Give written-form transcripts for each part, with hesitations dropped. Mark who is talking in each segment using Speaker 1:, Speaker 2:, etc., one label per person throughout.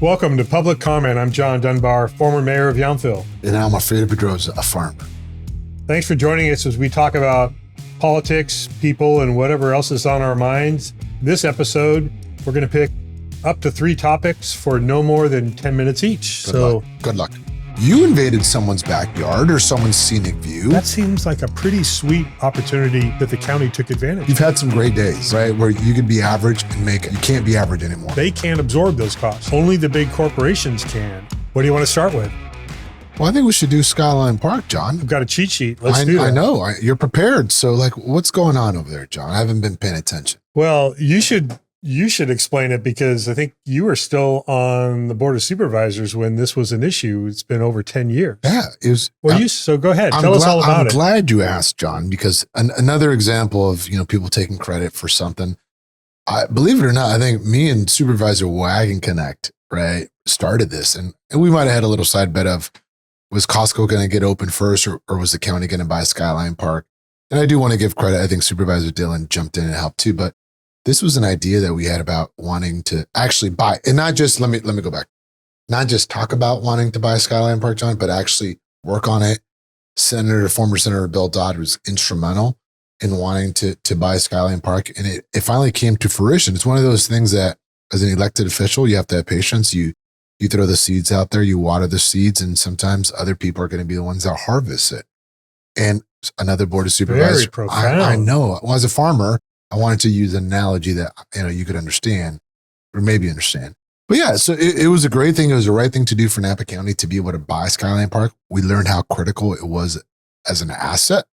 Speaker 1: Welcome to Public Comment. I'm John Dunbar, former mayor of Yountville.
Speaker 2: And I'm Alfredo Pedroza, a farmer.
Speaker 1: Thanks for joining us as we talk about politics, people, and whatever else is on our minds. This episode, we're going to pick up to 3 topics for no more than 10 minutes each.
Speaker 2: Good luck. You invaded someone's backyard or someone's scenic view.
Speaker 1: That seems like a pretty sweet opportunity that the county took advantage of.
Speaker 2: You've had some great days, right? Where you could be average and make it. You can't be average anymore.
Speaker 1: They can't absorb those costs. Only the big corporations can. What do you want to start with?
Speaker 2: Well, I think we should do Skyline Park, John.
Speaker 1: I've got a cheat sheet. Let's do it.
Speaker 2: I know. You're prepared. So, what's going on over there, John? I haven't been paying attention.
Speaker 1: Well, you should explain it because I think you were still on the Board of Supervisors when this was an issue. It's been over 10 years.
Speaker 2: Yeah, it was.
Speaker 1: So go ahead. Tell us all about it.
Speaker 2: I'm glad you asked, John, because another example of, people taking credit for something. Believe it or not, I think me and Supervisor Wagon Connect, right, started this. And we might have had a little side bet of, was Costco going to get open first or was the county going to buy Skyline Park? And I do want to give credit. I think Supervisor Dillon jumped in and helped too, but this was an idea that we had about wanting to actually buy, and not just, let me go back, not just talk about wanting to buy Skyline Park, John, but actually work on it. Former Senator Bill Dodd was instrumental in wanting to buy Skyline Park. And it finally came to fruition. It's one of those things that as an elected official, you have to have patience. You throw the seeds out there, you water the seeds, and sometimes other people are going to be the ones that harvest it. And another Board of Supervisors.
Speaker 1: Very profound.
Speaker 2: I know. Well, as a farmer, I wanted to use an analogy that, you could understand or maybe understand. But yeah, so it was a great thing. It was the right thing to do for Napa County to be able to buy Skyline Park. We learned how critical it was as an asset.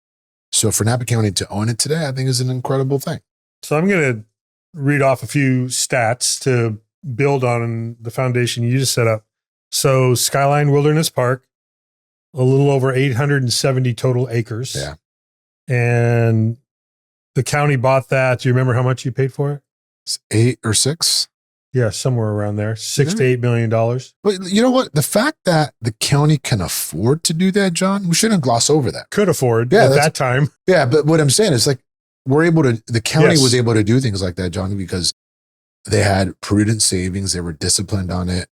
Speaker 2: So for Napa County to own it today, I think is an incredible thing.
Speaker 1: So I'm going to read off a few stats to build on the foundation you just set up. So Skyline Wilderness Park, a little over 870 total acres.
Speaker 2: Yeah.
Speaker 1: And the county bought that. Do you remember how much you paid for it?
Speaker 2: It's 8 or 6.
Speaker 1: Yeah, somewhere around there, $6 to $8 million.
Speaker 2: But you know what? The fact that the county can afford to do that, John, we shouldn't gloss over that.
Speaker 1: Could afford at that time.
Speaker 2: Yeah, but what I'm saying is the county was able to do things like that, John, because they had prudent savings. They were disciplined on it.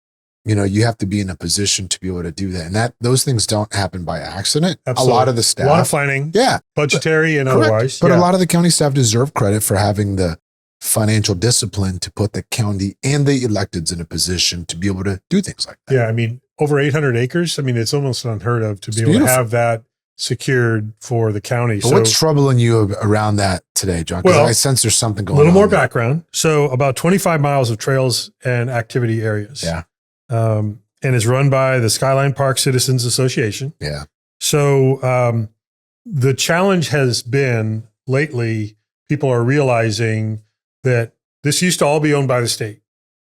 Speaker 2: You have to be in a position to be able to do that. And those things don't happen by accident.
Speaker 1: Absolutely.
Speaker 2: A lot of the staff.
Speaker 1: A lot of planning.
Speaker 2: Yeah.
Speaker 1: Budgetary and
Speaker 2: correct.
Speaker 1: Otherwise.
Speaker 2: But a lot of the county staff deserve credit for having the financial discipline to put the county and the electeds in a position to be able to do things like that.
Speaker 1: Yeah. Over 800 acres. It's almost unheard of to be able to have that secured for the county.
Speaker 2: But what's troubling you around that today, John? Because I sense there's something going on.
Speaker 1: A little more background. So about 25 miles of trails and activity areas.
Speaker 2: Yeah.
Speaker 1: And is run by the Skyline Park Citizens Association.
Speaker 2: Yeah.
Speaker 1: So the challenge has been lately, people are realizing that this used to all be owned by the state.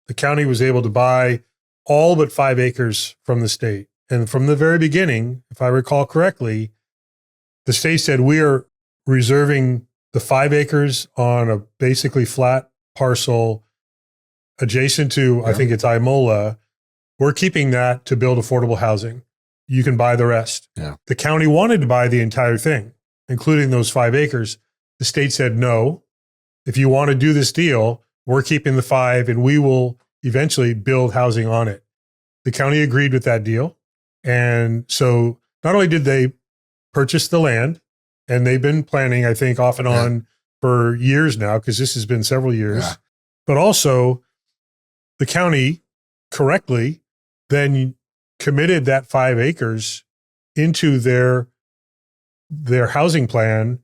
Speaker 1: The county was able to buy all but 5 acres from the state. And from the very beginning, if I recall correctly, the state said, we are reserving the 5 acres on a basically flat parcel adjacent to, I think it's Imola. We're keeping that to build affordable housing. You can buy the rest.
Speaker 2: Yeah.
Speaker 1: The county wanted to buy the entire thing, including those 5 acres. The state said, no, if you want to do this deal, we're keeping the 5 and we will eventually build housing on it. The county agreed with that deal. And so not only did they purchase the land, and they've been planning, I think, off and on for years now, because this has been several years, but also the county correctly then committed that 5 acres into their housing plan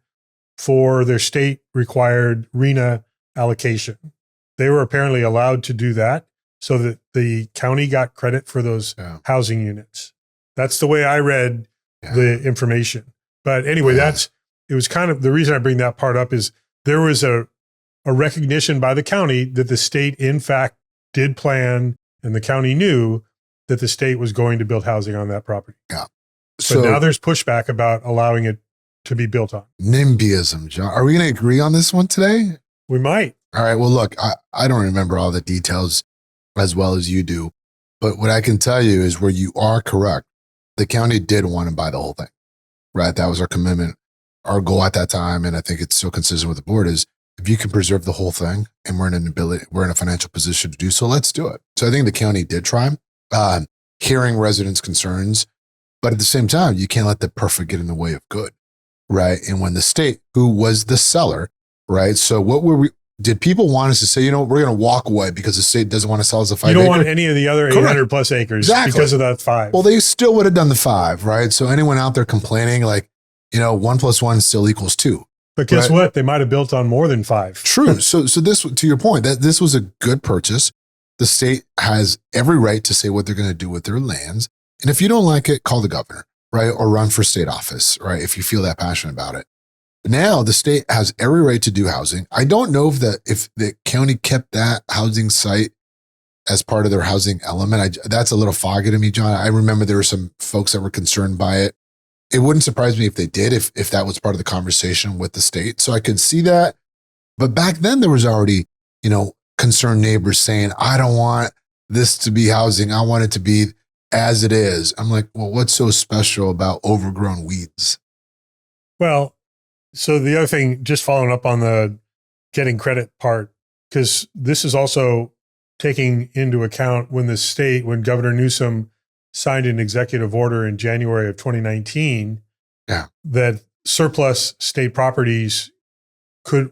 Speaker 1: for their state required RENA allocation. They were apparently allowed to do that so that the county got credit for those housing units. That's the way I read the information. But anyway, it was kind of the reason I bring that part up is there was a recognition by the county that the state in fact did plan, and the county knew that the state was going to build housing on that property.
Speaker 2: Yeah.
Speaker 1: So now there's pushback about allowing it to be built on.
Speaker 2: NIMBYism, John. Are we going to agree on this one today?
Speaker 1: We might.
Speaker 2: All right. Well, look, I don't remember all the details as well as you do, but what I can tell you is where you are correct. The county did want to buy the whole thing, right? That was our commitment. Our goal at that time, and I think it's still consistent with the board, is if you can preserve the whole thing and we're in a financial position to do so, let's do it. So I think the county did try, hearing residents' concerns, but at the same time, you can't let the perfect get in the way of good, right? And when the state, who was the seller, right? So did people want us to say, we're going to walk away because the state doesn't want to sell us a 5 acre?
Speaker 1: You don't want any of the other 800 plus acres because of that 5.
Speaker 2: Well, they still would have done the 5, right? So anyone out there complaining, 1 + 1 still equals 2.
Speaker 1: But guess what? They might have built on more than 5.
Speaker 2: True. So this, to your point, that this was a good purchase. The state has every right to say what they're going to do with their lands. And if you don't like it, call the governor, right? Or run for state office, right? If you feel that passionate about it. Now the state has every right to do housing. I don't know if the county kept that housing site as part of their housing element. That's a little foggy to me, John. I remember there were some folks that were concerned by it. It wouldn't surprise me if they did, if that was part of the conversation with the state. So I could see that. But back then there was already, concerned neighbors saying, I don't want this to be housing. I want it to be as it is. I'm like, well, what's so special about overgrown weeds?
Speaker 1: Well, so the other thing, just following up on the getting credit part, because this is also taking into account when Governor Newsom signed an executive order in January of 2019, that surplus state properties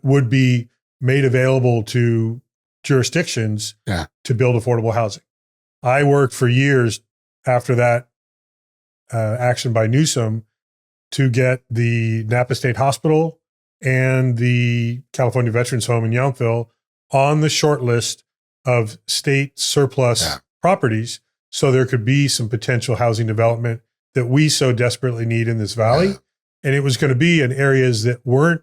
Speaker 1: would be made available to jurisdictions to build affordable housing. I worked for years after that action by Newsom to get the Napa State Hospital and the California Veterans Home in Yountville on the short list of state surplus properties, so there could be some potential housing development that we so desperately need in this valley. And it was going to be in areas that weren't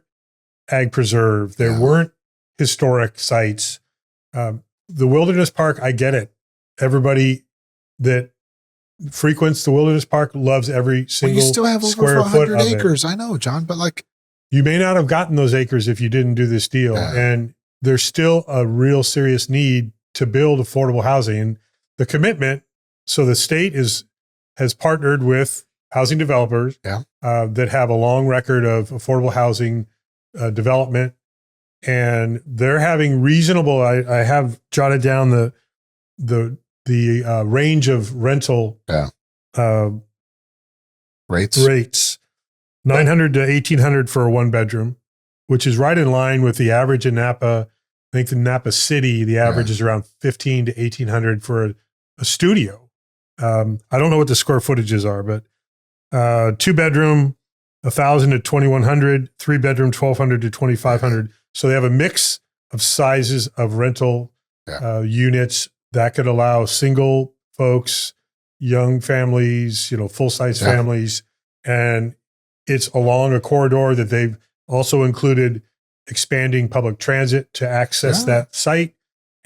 Speaker 1: ag preserved, there weren't historic sites. The Wilderness Park, I get it. Everybody that frequents the Wilderness Park loves every single
Speaker 2: you still have over
Speaker 1: square foot
Speaker 2: 100
Speaker 1: of
Speaker 2: acres.
Speaker 1: it.
Speaker 2: I know, John, but
Speaker 1: you may not have gotten those acres if you didn't do this deal. And there's still a real serious need to build affordable housing. And the commitment, so the state has partnered with housing developers that have a long record of affordable housing development. And they're having reasonable, I have jotted down the range of rental rates, 900 to 1,800 for a 1-bedroom, which is right in line with the average in Napa. I think the Napa City, the average is around 1,500 to 1,800 for a studio. I don't know what the square footages are, but 2-bedroom, 1,000 to 2,100, 3-bedroom, 1,200 to 2,500. So they have a mix of sizes of rental units that could allow single folks, young families, full-size families. And it's along a corridor that they've also included expanding public transit to access that site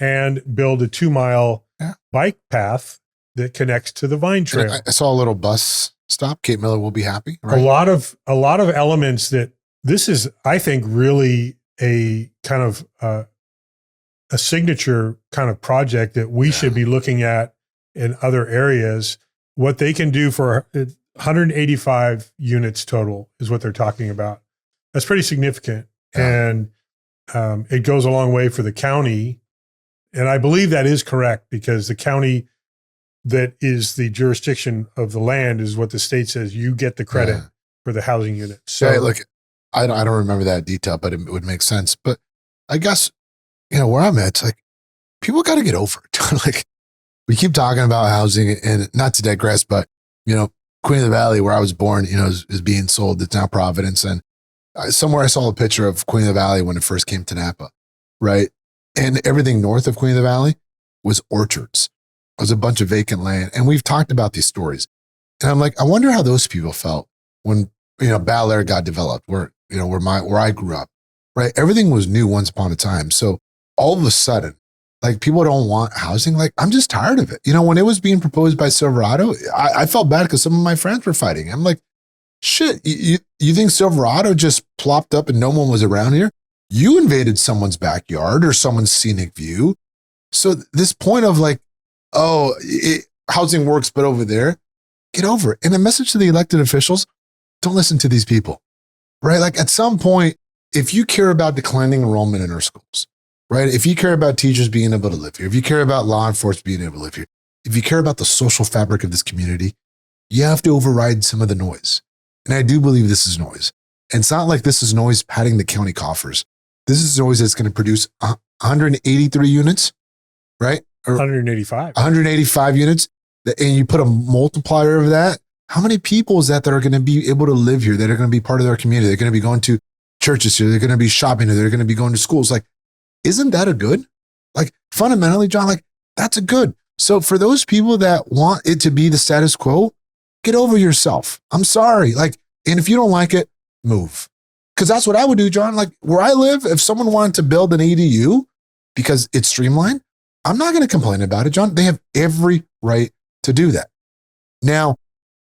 Speaker 1: and build a 2-mile bike path that connects to the Vine Trail.
Speaker 2: I saw a little bus stop. Kate Miller will be happy. Right?
Speaker 1: A lot of elements that this is, I think, really a kind of a signature kind of project that we should be looking at in other areas. What they can do for 185 units total is what they're talking about. That's pretty significant. And it goes a long way for the county. And I believe that is correct, because the county that is the jurisdiction of the land is what the state says. You get the credit for the housing unit. So
Speaker 2: look, I don't remember that detail, but it would make sense. But I guess, where I'm at, it's like, people got to get over it. We keep talking about housing, and not to digress, but, Queen of the Valley, where I was born, is being sold. It's now Providence. And somewhere I saw a picture of Queen of the Valley when it first came to Napa, right? And everything north of Queen of the Valley was orchards. It was a bunch of vacant land. And we've talked about these stories. And I'm like, I wonder how those people felt when, Bel Air got developed, where I grew up, right? Everything was new once upon a time. So all of a sudden, people don't want housing. I'm just tired of it. When it was being proposed by Silverado, I felt bad because some of my friends were fighting. I'm like, shit, you think Silverado just plopped up and no one was around here? You invaded someone's backyard or someone's scenic view. So this point of housing works, but over there, get over it. And a message to the elected officials, don't listen to these people, right? At some point, if you care about declining enrollment in our schools, right? If you care about teachers being able to live here, if you care about law enforcement being able to live here, if you care about the social fabric of this community, you have to override some of the noise. And I do believe this is noise. And it's not like this is noise padding the county coffers. This is noise that's going to produce 183 units, right? Or
Speaker 1: 185.
Speaker 2: 185 units. And you put a multiplier of that. How many people is that are going to be able to live here, that are going to be part of their community? They're going to be going to churches here. They're going to be shopping here. They're going to be going to schools. Like, isn't that a good? Like, fundamentally, John, like, that's a good. So for those people that want it to be the status quo, get over yourself. I'm sorry. Like, and if you don't like it, move. Because that's what I would do, John. Like, where I live, if someone wanted to build an ADU because it's streamlined, I'm not going to complain about it, John. They have every right to do that. Now,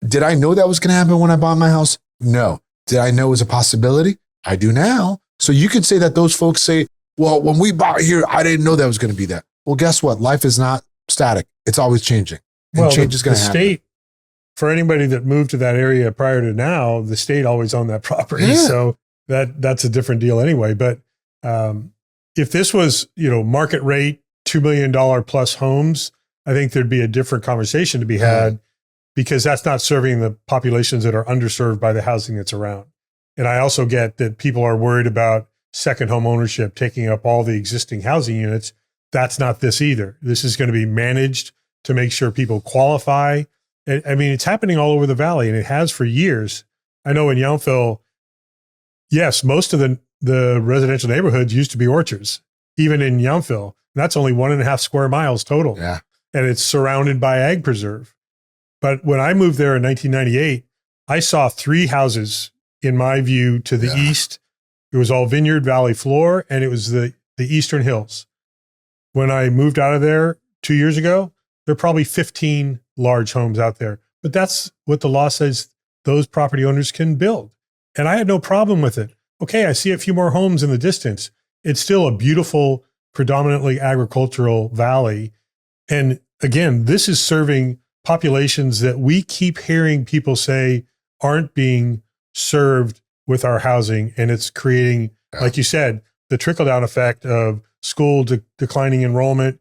Speaker 2: did I know that was going to happen when I bought my house? No. Did I know it was a possibility? I do now. So you could say that those folks say, well, when we bought here, I didn't know that was going to be that. Well, guess what? Life is not static. It's always changing. And change is going to happen. The state,
Speaker 1: for anybody that moved to that area prior to now, the state always owned that property.
Speaker 2: Yeah.
Speaker 1: So that's a different deal anyway. But if this was, market rate, $2 million plus homes, I think there'd be a different conversation to be had because that's not serving the populations that are underserved by the housing that's around. And I also get that people are worried about second home ownership taking up all the existing housing units. That's not this either. This is going to be managed to make sure people qualify. I mean, it's happening all over the valley and it has for years. I know in Yountville, yes, most of the residential neighborhoods used to be orchards, even in Yountville. That's only 1.5 square miles total.
Speaker 2: Yeah.
Speaker 1: And it's surrounded by ag preserve. But when I moved there in 1998, I saw 3 houses in my view to the east. It was all vineyard valley floor and it was the eastern hills. When I moved out of there 2 years ago, there are probably 15 large homes out there. But that's what the law says those property owners can build. And I had no problem with it. Okay, I see a few more homes in the distance. It's still a beautiful, predominantly agricultural valley. And again, this is serving populations that we keep hearing people say aren't being served with our housing. And it's creating, like you said, the trickle-down effect of school declining enrollment,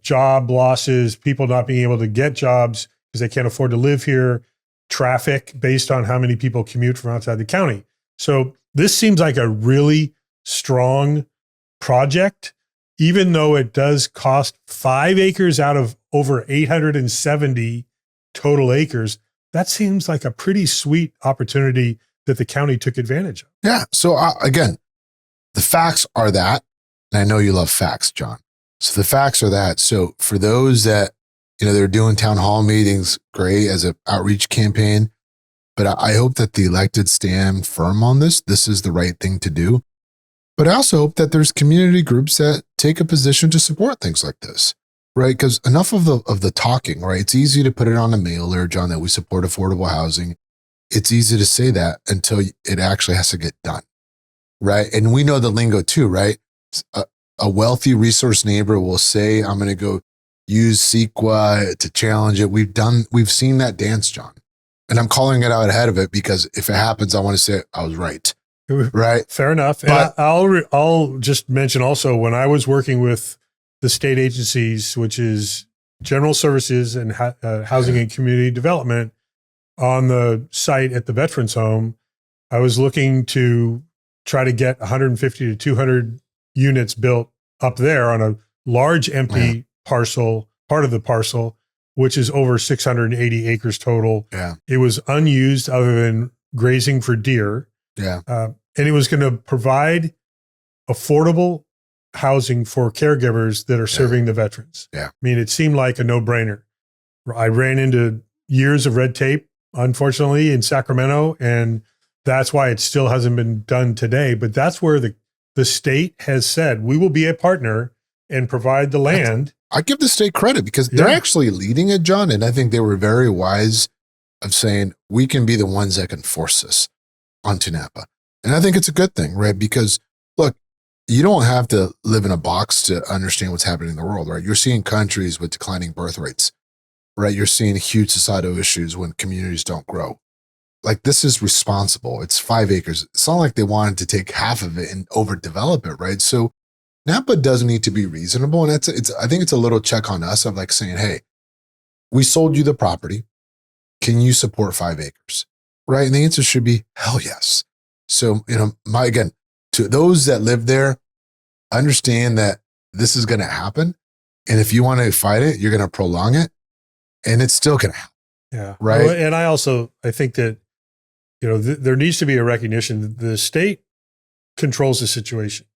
Speaker 1: job losses, people not being able to get jobs because they can't afford to live here, traffic based on how many people commute from outside the county. So this seems like a really strong project, even though it does cost 5 acres out of over 870 total acres. That seems like a pretty sweet opportunity that the county took advantage of.
Speaker 2: Yeah. So again, the facts are that, and I know you love facts, John. So the facts are that. So for those that, they're doing town hall meetings, great as an outreach campaign, but I hope that the elected stand firm on this. This is the right thing to do. But I also hope that there's community groups that take a position to support things like this, right? Because enough of the talking, right? It's easy to put it on a mailer, John, that we support affordable housing. It's easy to say that until it actually has to get done, right? And we know the lingo too, right? A wealthy resource neighbor will say, I'm going to go use CEQA to challenge it. We've seen that dance, John. And I'm calling it out ahead of it because if it happens, I want to say I was right. Right.
Speaker 1: Fair enough.
Speaker 2: But,
Speaker 1: and I'll just mention also when I was working with the state agencies, which is General Services and Housing and Community Development on the site at the Veterans Home, I was looking to try to get 150 to 200 units built up there on a large empty parcel, part of the parcel, which is over 680 acres total.
Speaker 2: Yeah.
Speaker 1: It was unused other than grazing for deer.
Speaker 2: Yeah.
Speaker 1: And it was going to provide affordable housing for caregivers that are serving the veterans.
Speaker 2: Yeah.
Speaker 1: I mean, it seemed like a no-brainer. I ran into years of red tape, unfortunately, in Sacramento, and that's why it still hasn't been done today. But that's where the state has said, we will be a partner and provide the land.
Speaker 2: I give the state credit because they're actually leading it, John. And I think they were very wise of saying, we can be the ones that can force this onto Napa. And I think it's a good thing, right? Because look, you don't have to live in a box to understand what's happening in the world, right? You're seeing countries with declining birth rates, right? You're seeing huge societal issues when communities don't grow. like this is responsible. It's 5 acres. It's not like they wanted to take half of it and overdevelop it, right? So Napa does need to be reasonable. And I think it's a little check on us of like saying, hey, we sold you the property. Can you support 5 acres? Right. And the answer should be hell yes. So, again, to those that live there, understand that this is going to happen. And if you want to fight it, you're going to prolong it, and it's still going to happen.
Speaker 1: Yeah.
Speaker 2: Right.
Speaker 1: Well, and I think that, there needs to be a recognition that the state controls the situation.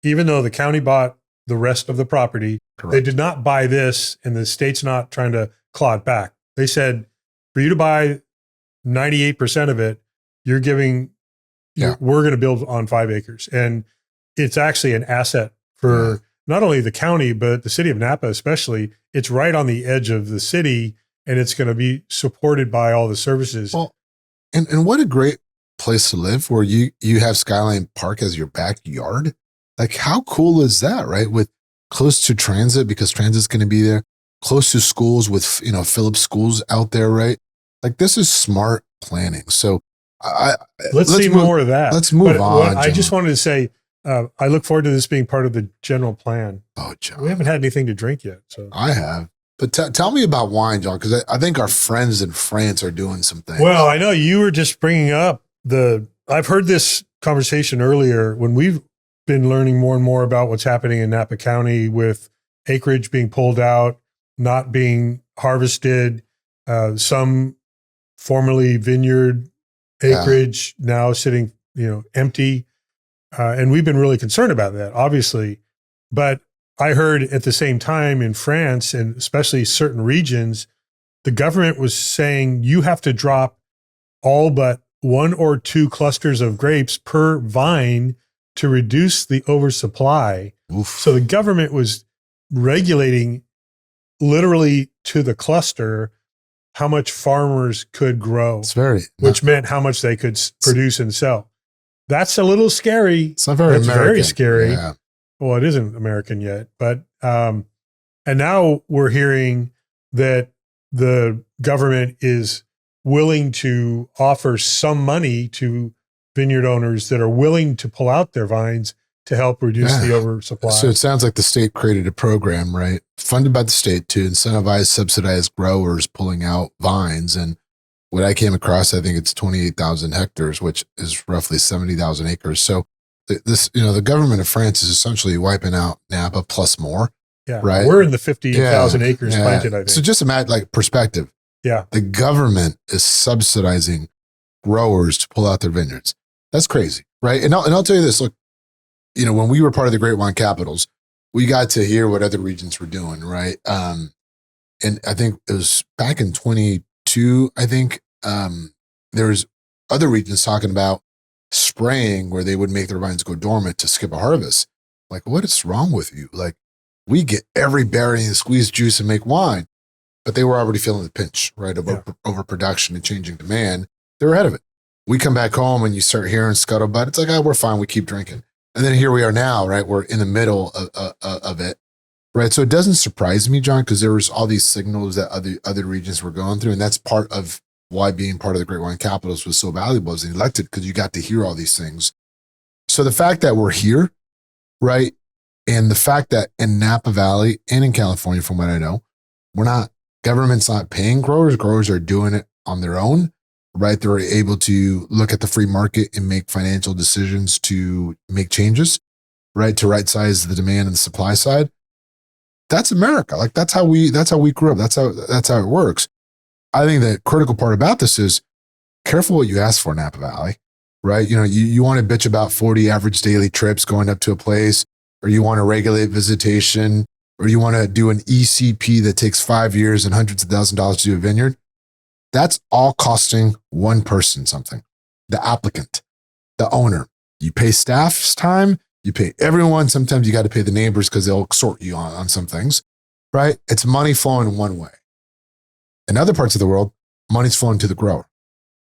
Speaker 1: Even though the county bought the rest of the property,
Speaker 2: Correct.
Speaker 1: They did not buy this, and the state's not trying to claw it back. They said, for you to buy 98% of it, you're giving, we're going to build on 5 acres. And it's actually an asset for not only the county, but the city of Napa, especially. It's right on the edge of the city, and it's going to be supported by all the services.
Speaker 2: Well, and what a great place to live, where you have Skyline Park as your backyard. Like, how cool is that, right? With close to transit, because transit's going to be there, close to schools with, Phillips schools out there, right? Like, this is smart planning. So
Speaker 1: let's see more of that.
Speaker 2: Let's move on.
Speaker 1: I just wanted to say, I look forward to this being part of the general plan.
Speaker 2: Oh, John.
Speaker 1: We haven't had anything to drink yet. So
Speaker 2: I have. But tell me about wine, John, because I think our friends in France are doing some things.
Speaker 1: Well, I know you were just bringing up I've heard this conversation earlier when we've been learning more and more about what's happening in Napa County with acreage being pulled out, not being harvested, some formerly vineyard acreage now sitting, empty. And we've been really concerned about that, obviously. But I heard at the same time in France, and especially certain regions, the government was saying you have to drop all but 1 or 2 clusters of grapes per vine to reduce the oversupply.
Speaker 2: Oof.
Speaker 1: So the government was regulating literally to the cluster how much farmers could grow, which meant how much they could produce and sell. That's a little scary.
Speaker 2: It's not very American.
Speaker 1: Very scary.
Speaker 2: Yeah.
Speaker 1: Well, it isn't American yet, but and now we're hearing that the government is willing to offer some money to vineyard owners that are willing to pull out their vines to help reduce the oversupply.
Speaker 2: So it sounds like the state created a program, right? Funded by the state to incentivize subsidized growers pulling out vines. And what I came across, I think it's 28,000 hectares, which is roughly 70,000 acres. So this, the government of France is essentially wiping out Napa plus more.
Speaker 1: Yeah.
Speaker 2: Right.
Speaker 1: We're in the 50,000 acres planted, I think.
Speaker 2: So just imagine, like, perspective.
Speaker 1: Yeah.
Speaker 2: The government is subsidizing growers to pull out their vineyards. That's crazy. Right. And I'll tell you this, look, when we were part of the Great Wine Capitals, we got to hear what other regions were doing. Right. And I think it was back in 22, I think there was other regions talking about spraying where they would make their vines go dormant to skip a harvest. Like, what is wrong with you? Like, we get every berry and squeeze juice and make wine, but they were already feeling the pinch, right? Of overproduction and changing demand. They were ahead of it. We come back home and you start hearing scuttlebutt. It's like, we're fine. We keep drinking. And then here we are now, right? We're in the middle of it, right? So it doesn't surprise me, John, because there was all these signals that other regions were going through. And that's part of why being part of the Great Wine Capitals was so valuable as an elected, because you got to hear all these things. So the fact that we're here, right? And the fact that in Napa Valley and in California, from what I know, government's not paying growers. Growers are doing it on their own, right? They're able to look at the free market and make financial decisions to make changes, right? To right size the demand and the supply side. That's America. Like, that's how we grew up. That's how it works. I think the critical part about this is careful what you ask for in Napa Valley, right? You want to bitch about 40 average daily trips going up to a place, or you want to regulate visitation, or you want to do an ECP that takes 5 years and hundreds of thousands of dollars to do a vineyard. That's all costing one person something, the applicant, the owner. You pay staff's time, you pay everyone. Sometimes you got to pay the neighbors because they'll sort you on some things, right? It's money flowing one way. In other parts of the world, money's flowing to the grower,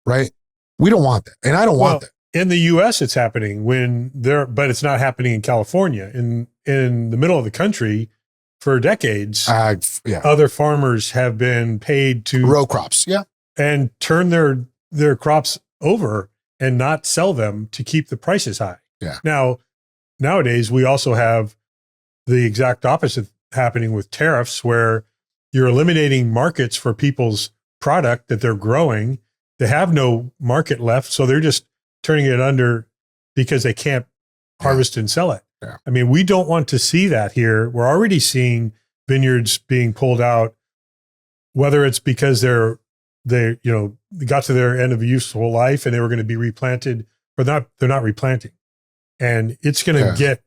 Speaker 2: right? We don't want that. And I don't want that.
Speaker 1: In the U.S., it's happening but it's not happening in California. In the middle of the country, for decades, other farmers have been paid to
Speaker 2: row crops, and
Speaker 1: turn their crops over and not sell them to keep the prices high.
Speaker 2: Yeah.
Speaker 1: Now, nowadays, we also have the exact opposite happening with tariffs, where you're eliminating markets for people's product that they're growing. They have no market left, so they're just turning it under because they can't harvest and sell it.
Speaker 2: Yeah.
Speaker 1: I mean, we don't want to see that here. We're already seeing vineyards being pulled out, whether it's because they got to their end of useful life and they were going to be replanted, or not. They're not replanting, and it's going to get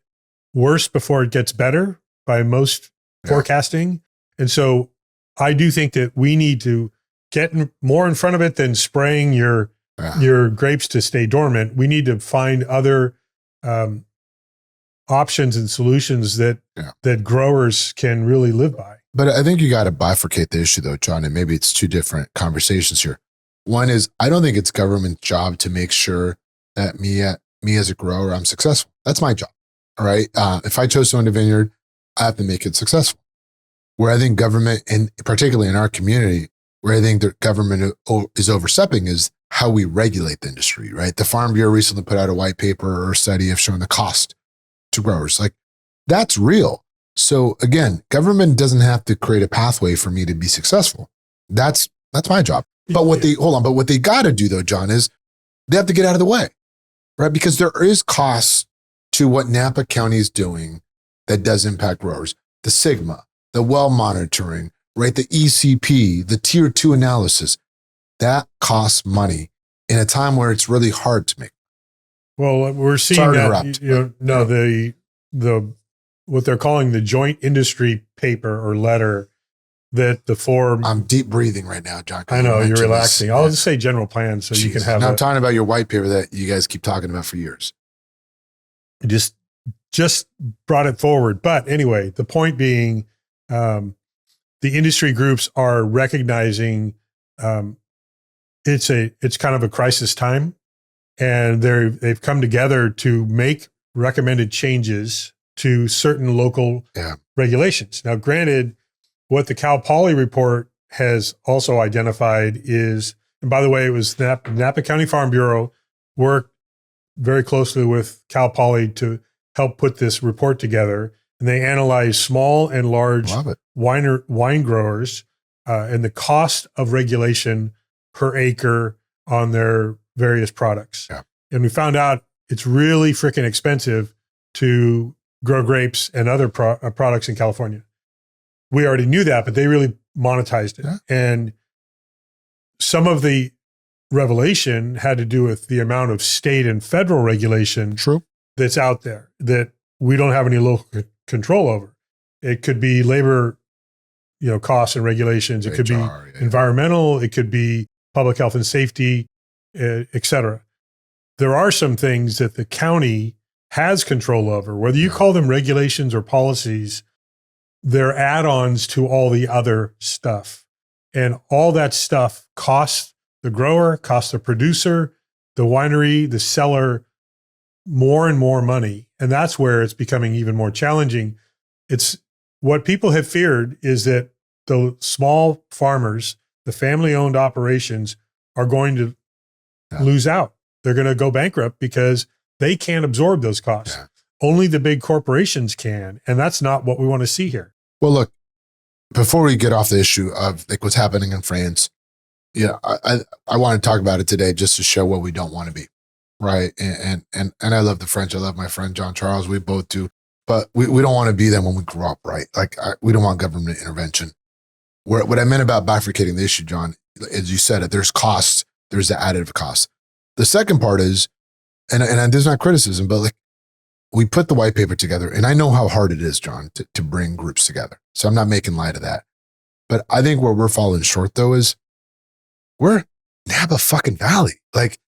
Speaker 1: worse before it gets better by most forecasting. And so I do think that we need to get more in front of it than spraying your grapes to stay dormant. We need to find other options and solutions that growers can really live by.
Speaker 2: But I think you got to bifurcate the issue though, John, and maybe it's two different conversations here. One is, I don't think it's government's job to make sure that me as a grower, I'm successful. That's my job. All right. If I chose to own a vineyard, I have to make it successful. Where I think government, and particularly in our community, where I think the government is overstepping is how we regulate the industry, right? The Farm Bureau recently put out a white paper or study of showing the cost to growers. Like, that's real. So again, government doesn't have to create a pathway for me to be successful. That's my job. But what they got to do though, John, is they have to get out of the way, right? Because there is costs to what Napa County is doing that does impact growers. The Sigma, the well monitoring, right? The ECP, the tier 2 analysis, that costs money in a time where it's really hard to make.
Speaker 1: Well, we're seeing the what they're calling the joint industry paper or letter that the four.
Speaker 2: I'm deep breathing right now, John.
Speaker 1: I know you're relaxing. I'll just say general plan so you can have.
Speaker 2: I'm talking about your white paper that you guys keep talking about for years.
Speaker 1: Just brought it forward. But anyway, the point being, the industry groups are recognizing it's kind of a crisis time, and they've come together to make recommended changes to certain local regulations. Now, granted, what the Cal Poly report has also identified is, and by the way, it was Napa County Farm Bureau worked very closely with Cal Poly to help put this report together. And they analyzed small and large wine growers and the cost of regulation per acre on their various products. Yeah. And we found out it's really freaking expensive to grow grapes and other products in California. We already knew that, but they really monetized it. Yeah. And some of the revelation had to do with the amount of state and federal regulation that's out there that we don't have any local control over. It could be labor, costs and regulations. It could be environmental. It could be public health and safety, et cetera. There are some things that the county has control over, whether you call them regulations or policies. They're add-ons to all the other stuff. And all that stuff costs the grower, costs the producer, the winery, the seller more and more money. And that's where it's becoming even more challenging. It's what people have feared is that the small farmers, the family-owned operations are going to lose out. They're going to go bankrupt because they can't absorb those costs. Yeah. Only the big corporations can. And that's not what we want to see here.
Speaker 2: Well, look, before we get off the issue of like what's happening in France, I want to talk about it today just to show what we don't want to be. Right. And I love the French. I love my friend, John Charles. We both do, but we don't want to be them when we grow up. Right. Like we don't want government intervention. What I meant about bifurcating the issue, John, as you said it, there's costs, there's the additive costs. The second part is, and there's not criticism, but like we put the white paper together, and I know how hard it is, John, to bring groups together. So I'm not making light of that. But I think where we're falling short though is we're Napa fucking Valley. Like,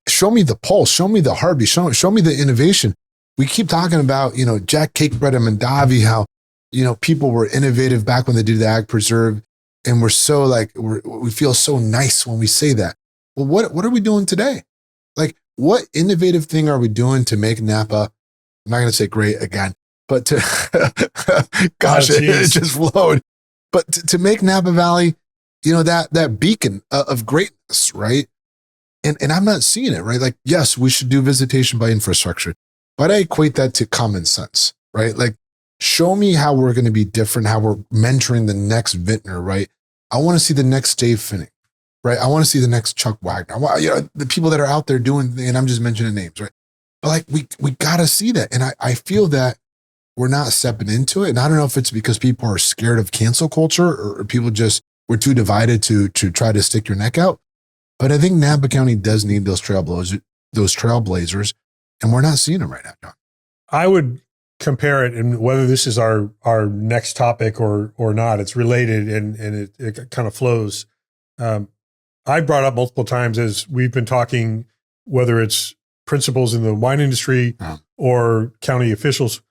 Speaker 2: show me the pulse, show me the heartbeat, show me the innovation. We keep talking about, Jack Cakebread and Mondavi, how, people were innovative back when they did the Ag Preserve. And we're so like, we feel so nice when we say that. Well, what are we doing today? Like, what innovative thing are we doing to make Napa, I'm not going to say great again, but to, gosh, it just flowed. But to make Napa Valley, that beacon of greatness, right? And I'm not seeing it, right? Like, yes, we should do visitation by infrastructure, but I equate that to common sense, right? Like, show me how we're going to be different, how we're mentoring the next vintner, right? I want to see the next Dave Finning, right? I want to see the next Chuck Wagner. The people that are out there doing, and I'm just mentioning names, right? But like, we got to see that. And I feel that we're not stepping into it. And I don't know if it's because people are scared of cancel culture or people just, we're too divided to try to stick your neck out. But I think Napa County does need those trailblazers, and we're not seeing them right now, John.
Speaker 1: I would compare it, and whether this is our next topic or not, it's related and it kind of flows. I brought up multiple times as we've been talking, whether it's principals in the wine industry or county officials,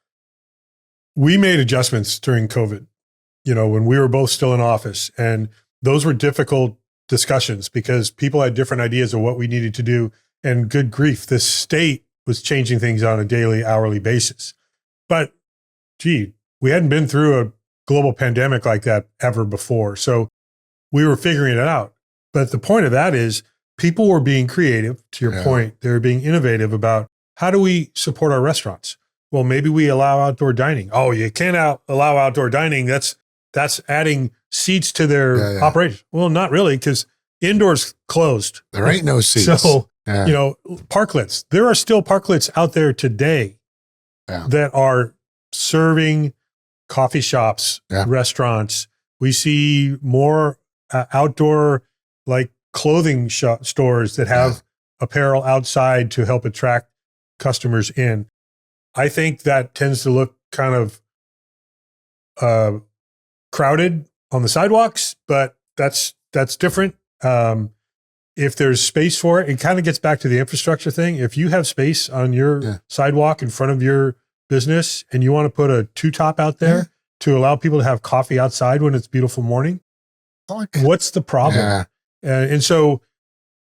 Speaker 1: we made adjustments during COVID, when we were both still in office, and those were difficult discussions because people had different ideas of what we needed to do. And good grief, the state was changing things on a daily, hourly basis. But gee, we hadn't been through a global pandemic like that ever before. So we were figuring it out. But the point of that is people were being creative, to your point. They were being innovative about how do we support our restaurants? Well, maybe we allow outdoor dining. Oh, you can't allow outdoor dining. That's adding seats to their operation. Well, not really, because indoors closed.
Speaker 2: There ain't no seats.
Speaker 1: So, parklets. There are still parklets out there today that are serving coffee shops, restaurants. We see more outdoor like clothing stores that have apparel outside to help attract customers in. I think that tends to look kind of crowded on the sidewalks, but that's different. If there's space for it, it kind of gets back to the infrastructure thing. If you have space on your sidewalk in front of your business and you want to put a two-top out there to allow people to have coffee outside when it's a beautiful morning, what's the problem? And so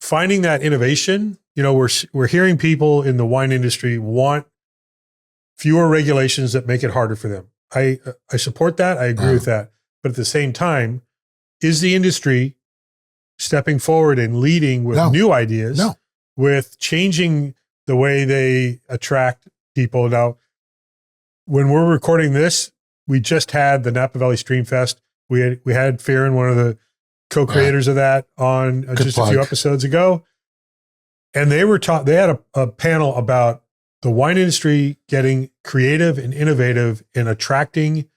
Speaker 1: finding that innovation, we're hearing people in the wine industry want fewer regulations that make it harder for them. I support that. I agree with that. But at the same time, is the industry stepping forward and leading with new ideas, with changing the way they attract people? Now, when we're recording this, we just had the Napa Valley Stream Fest. We had Farron, one of the co-creators of that, on just a few episodes ago. And they had a panel about the wine industry getting creative and innovative in attracting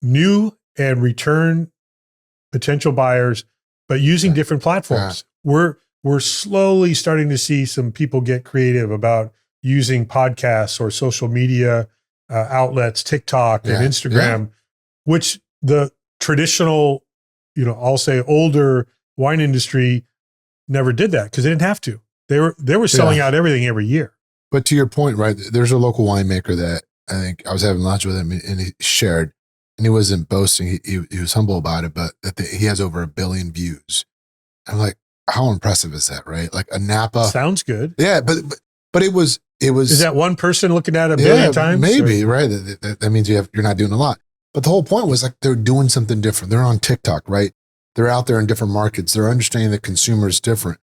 Speaker 1: new and return potential buyers, but using different platforms. We're slowly starting to see some people get creative about using podcasts or social media outlets, TikTok and Instagram, which the traditional, I'll say older wine industry never did that because they didn't have to. They were selling out everything every year.
Speaker 2: But to your point, right, there's a local winemaker that I think I was having lunch with him and he shared, and he wasn't boasting. He was humble about it, but he has over 1 billion views. I'm like, how impressive is that, right? Like a Napa.
Speaker 1: Sounds good.
Speaker 2: Yeah, but it was.
Speaker 1: Is that one person looking at it 1 billion times?
Speaker 2: Maybe, right? That means you're not doing a lot. But the whole point was like they're doing something different. They're on TikTok, right? They're out there in different markets. They're understanding the consumer is different.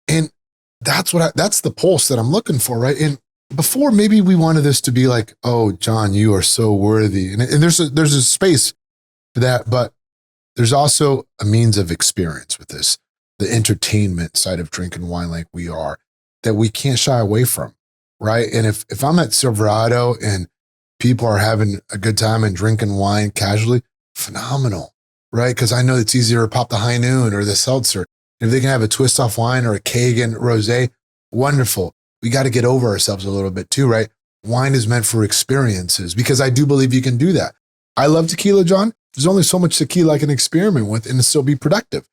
Speaker 2: And that's the pulse that I'm looking for, right? And before, maybe we wanted this to be like, oh, John, you are so worthy. And there's a space for that, but there's also a means of experience with this, the entertainment side of drinking wine like we are, that we can't shy away from, right? And if I'm at Silverado and people are having a good time and drinking wine casually, phenomenal, right? Because I know it's easier to pop the High Noon or the seltzer. If they can have a twist off wine or a Kagan rosé, wonderful. We got to get over ourselves a little bit too, right? Wine is meant for experiences because I do believe you can do that. I love tequila, John. There's only so much tequila I can experiment with and still be productive.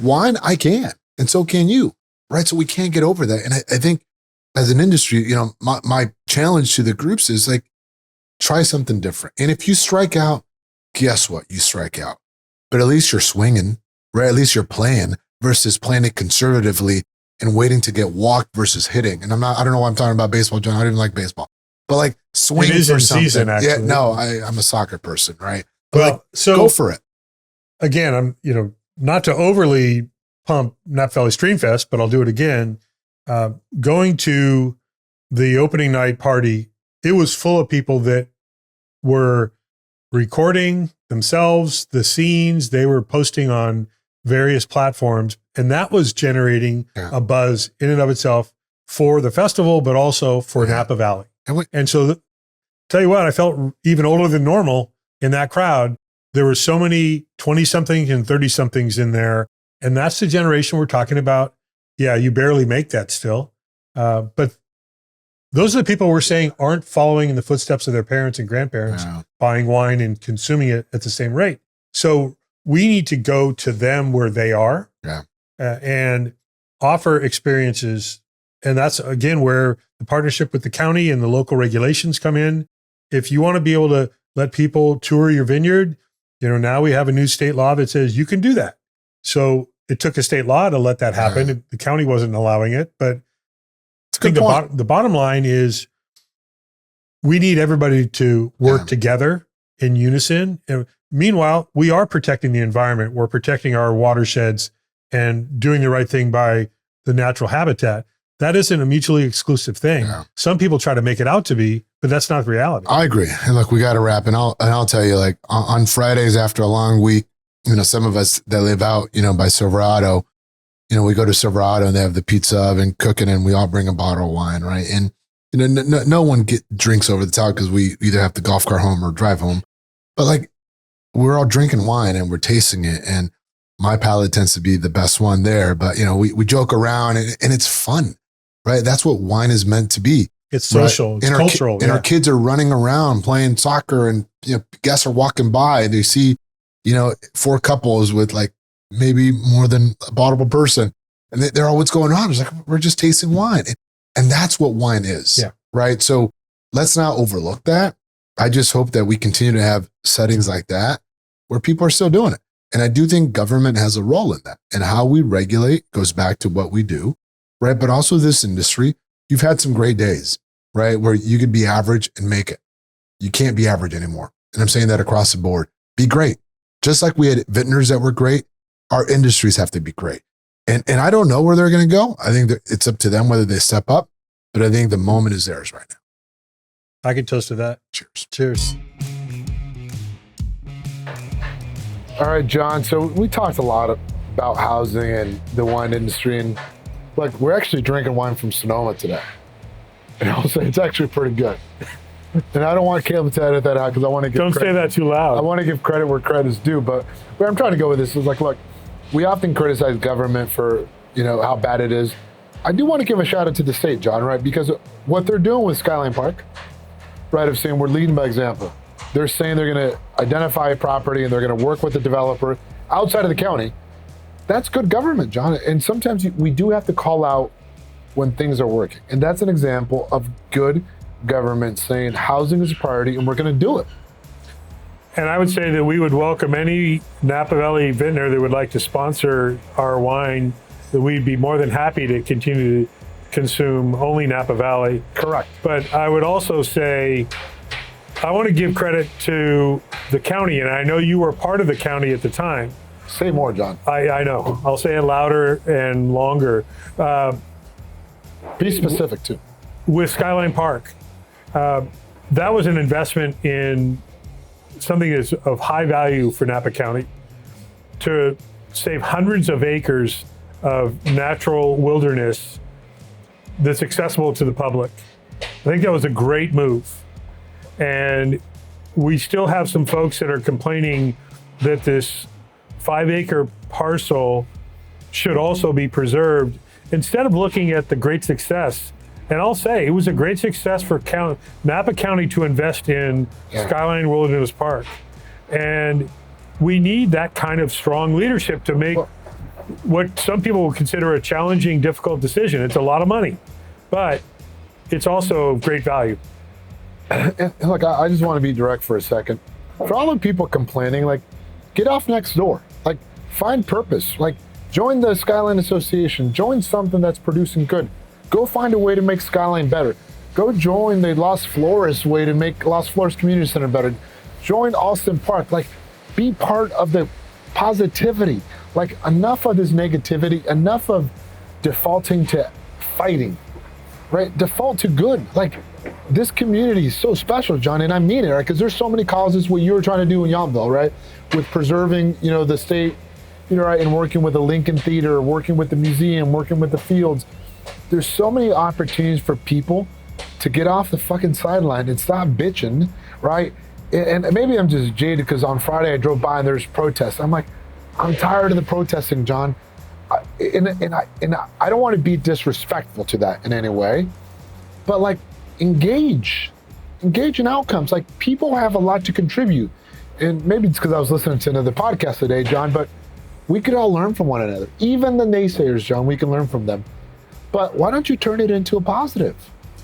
Speaker 2: Wine, I can, and so can you, right? So we can't get over that. And I think as an industry, my challenge to the groups is like, try something different. And if you strike out, guess what? You strike out. But at least you're swinging, right? At least you're playing versus playing it conservatively and waiting to get walked versus hitting. And I don't know why I'm talking about baseball, John. I don't even like baseball. But like swing
Speaker 1: for something.
Speaker 2: Season,
Speaker 1: actually.
Speaker 2: Yeah, no, I'm a soccer person, right? But
Speaker 1: well, so
Speaker 2: go for it.
Speaker 1: Again, I'm, not to overly pump Napa Valley Stream Fest, but I'll do it again. Going to the opening night party, it was full of people that were recording themselves, the scenes, they were posting on various platforms, and that was generating a buzz in and of itself for the festival, but also for Napa Valley. And so, tell you what, I felt even older than normal in that crowd. There were so many 20-somethings and 30-somethings in there, and that's the generation we're talking about. Yeah, you barely make that still. But those are the people we're saying aren't following in the footsteps of their parents and grandparents, buying wine and consuming it at the same rate. So we need to go to them where they are and offer experiences. And that's, again, where the partnership with the county and the local regulations come in. If you want to be able to let people tour your vineyard, now we have a new state law that says you can do that. So it took a state law to let that happen. The county wasn't allowing it, but I think the bottom line is we need everybody to work together in unison. And meanwhile, we are protecting the environment. We're protecting our watersheds and doing the right thing by the natural habitat. That isn't a mutually exclusive thing. Some people try to make it out to be, but that's not the reality.
Speaker 2: I agree. And look, we got to wrap. And I'll tell you, like on Fridays after a long week, some of us that live out, by Silverado, we go to Silverado and they have the pizza oven cooking and we all bring a bottle of wine, right? And no one drinks over the top because we either have to golf car home or drive home. But like we're all drinking wine and we're tasting it. And my palate tends to be the best one there. But we joke around and it's fun, right? That's what wine is meant to be.
Speaker 1: It's social, right? It's cultural.
Speaker 2: And our kids are running around playing soccer and guests are walking by. They see, 4 couples with like maybe more than a bottle per person. And they're all, what's going on? It's like, we're just tasting wine. And that's what wine is, right? So let's not overlook that. I just hope that we continue to have settings like that where people are still doing it. And I do think government has a role in that. And how we regulate goes back to what we do, right? But also this industry, you've had some great days, right? Where you could be average and make it. You can't be average anymore. And I'm saying that across the board. Be great. Just like we had vintners that were great, our industries have to be great. And I don't know where they're going to go. I think that it's up to them whether they step up, but I think the moment is theirs right now.
Speaker 1: I can toast to that.
Speaker 2: Cheers.
Speaker 1: Cheers.
Speaker 3: All right, John. So we talked a lot about housing and the wine industry, and like we're actually drinking wine from Sonoma today. And I'll say it's actually pretty good. And I don't want Caleb to edit that out because I want to give
Speaker 1: Don't
Speaker 3: credit.
Speaker 1: say that too loud.
Speaker 3: I want to give credit where credit is due. But where I'm trying to go with this is like, look, we often criticize government for, how bad it is. I do want to give a shout out to the state, John, right? Because what they're doing with Skyline Park, right, of saying we're leading by example. They're saying they're going to identify a property and they're going to work with the developer outside of the county. That's good government, John. And sometimes we do have to call out when things are working. And that's an example of good government saying housing is a priority and we're going to do it.
Speaker 1: And I would say that we would welcome any Napa Valley vintner that would like to sponsor our wine, that we'd be more than happy to continue to consume only Napa Valley.
Speaker 3: Correct.
Speaker 1: But I would also say, I want to give credit to the county, and I know you were part of the county at the time.
Speaker 3: Say more, John.
Speaker 1: I know. I'll say it louder and longer.
Speaker 3: Be specific, too.
Speaker 1: With Skyline Park, that was an investment in something that's of high value for Napa County to save hundreds of acres of natural wilderness that's accessible to the public. I think that was a great move. And we still have some folks that are complaining that this 5-acre parcel should also be preserved instead of looking at the great success. And I'll say it was a great success for Napa County to invest in Skyline Wilderness Park. And we need that kind of strong leadership to make what some people would consider a challenging, difficult decision. It's a lot of money, but it's also of great value.
Speaker 3: And look, I just want to be direct for a second. For all the people complaining, like, get off next door. Like, find purpose. Like, join the Skyline Association. Join something that's producing good. Go find a way to make Skyline better. Go join the Los Flores way to make Los Flores Community Center better. Join Austin Park. Like, be part of the positivity. Like, enough of this negativity, enough of defaulting to fighting, right? Default to good. Like, this community is so special, John, and I mean it, right? Because there's so many causes, what you were trying to do in Yountville, right? With preserving, the state, right? And working with the Lincoln Theater, working with the museum, working with the fields. There's so many opportunities for people to get off the fucking sideline and stop bitching, right? And maybe I'm just jaded because on Friday I drove by and there's protests. I'm like, I'm tired of the protesting, John. And I don't want to be disrespectful to that in any way, but like, engage in outcomes. Like, people have a lot to contribute. And maybe it's because I was listening to another podcast today, John, but we could all learn from one another. Even the naysayers, John, we can learn from them. But why don't you turn it into a positive,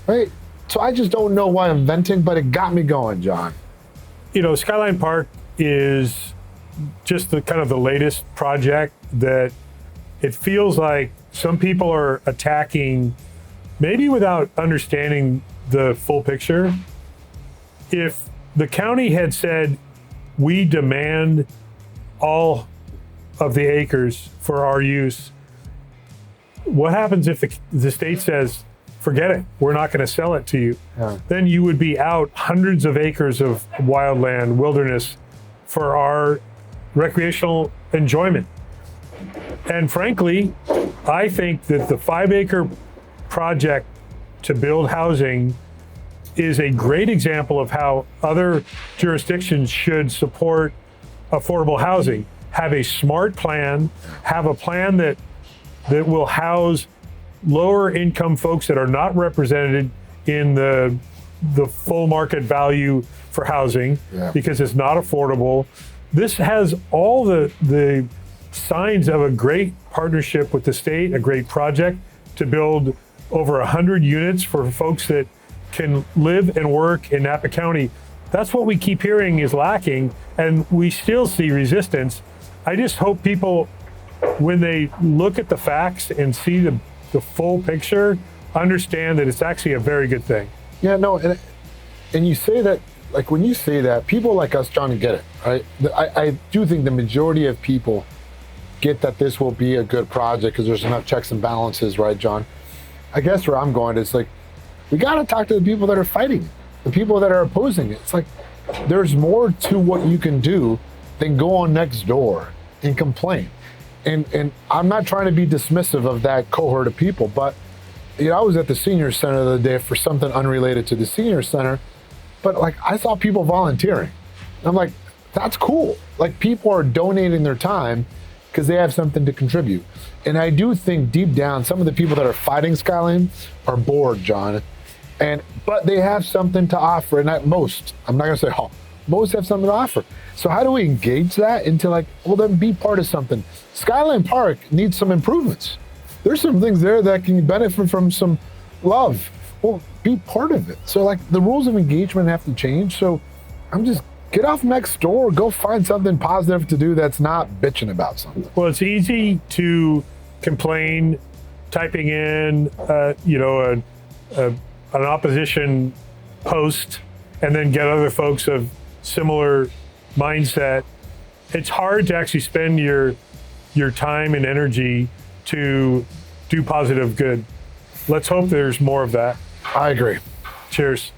Speaker 3: right? So I just don't know why I'm venting, but it got me going, John.
Speaker 1: Skyline Park is just the kind of the latest project that it feels like some people are attacking, maybe without understanding the full picture. If the county had said, we demand all of the acres for our use, what happens if the state says, forget it, we're not going to sell it to you?
Speaker 3: Yeah.
Speaker 1: Then you would be out hundreds of acres of wildland, wilderness for our recreational enjoyment. And frankly, I think that the 5-acre project to build housing is a great example of how other jurisdictions should support affordable housing. Have a smart plan, have a plan that will house lower income folks that are not represented in the full market value for housing, because it's not affordable. This has all the signs of a great partnership with the state, a great project to build over 100 units for folks that can live and work in Napa County. That's what we keep hearing is lacking, and we still see resistance. I just hope people, when they look at the facts and see the full picture, understand that it's actually a very good thing.
Speaker 3: Yeah, no, and you say that, like, when you say that, people like us, John, get it, right? I do think the majority of people get that this will be a good project because there's enough checks and balances, right, John? I guess where I'm going is, like, we got to talk to the people that are fighting, the people that are opposing it. It's like, there's more to what you can do than go on next door and complain. And I'm not trying to be dismissive of that cohort of people, but I was at the senior center the other day for something unrelated to the senior center, but like, I saw people volunteering. And I'm like, that's cool. Like, people are donating their time because they have something to contribute. And I do think deep down, some of the people that are fighting Skyline are bored, John. But they have something to offer, and I'm not gonna say all, most have something to offer. So how do we engage that into, like, well, then be part of something? Skyline Park needs some improvements. There's some things there that can benefit from some love. Well, be part of it. So, like, the rules of engagement have to change. So I'm just, get off next door, go find something positive to do that's not bitching about something.
Speaker 1: Well, it's easy to complain, typing in, an opposition post, and then get other folks of similar mindset. It's hard to actually spend your time and energy to do positive good. Let's hope there's more of that.
Speaker 3: I agree.
Speaker 1: Cheers.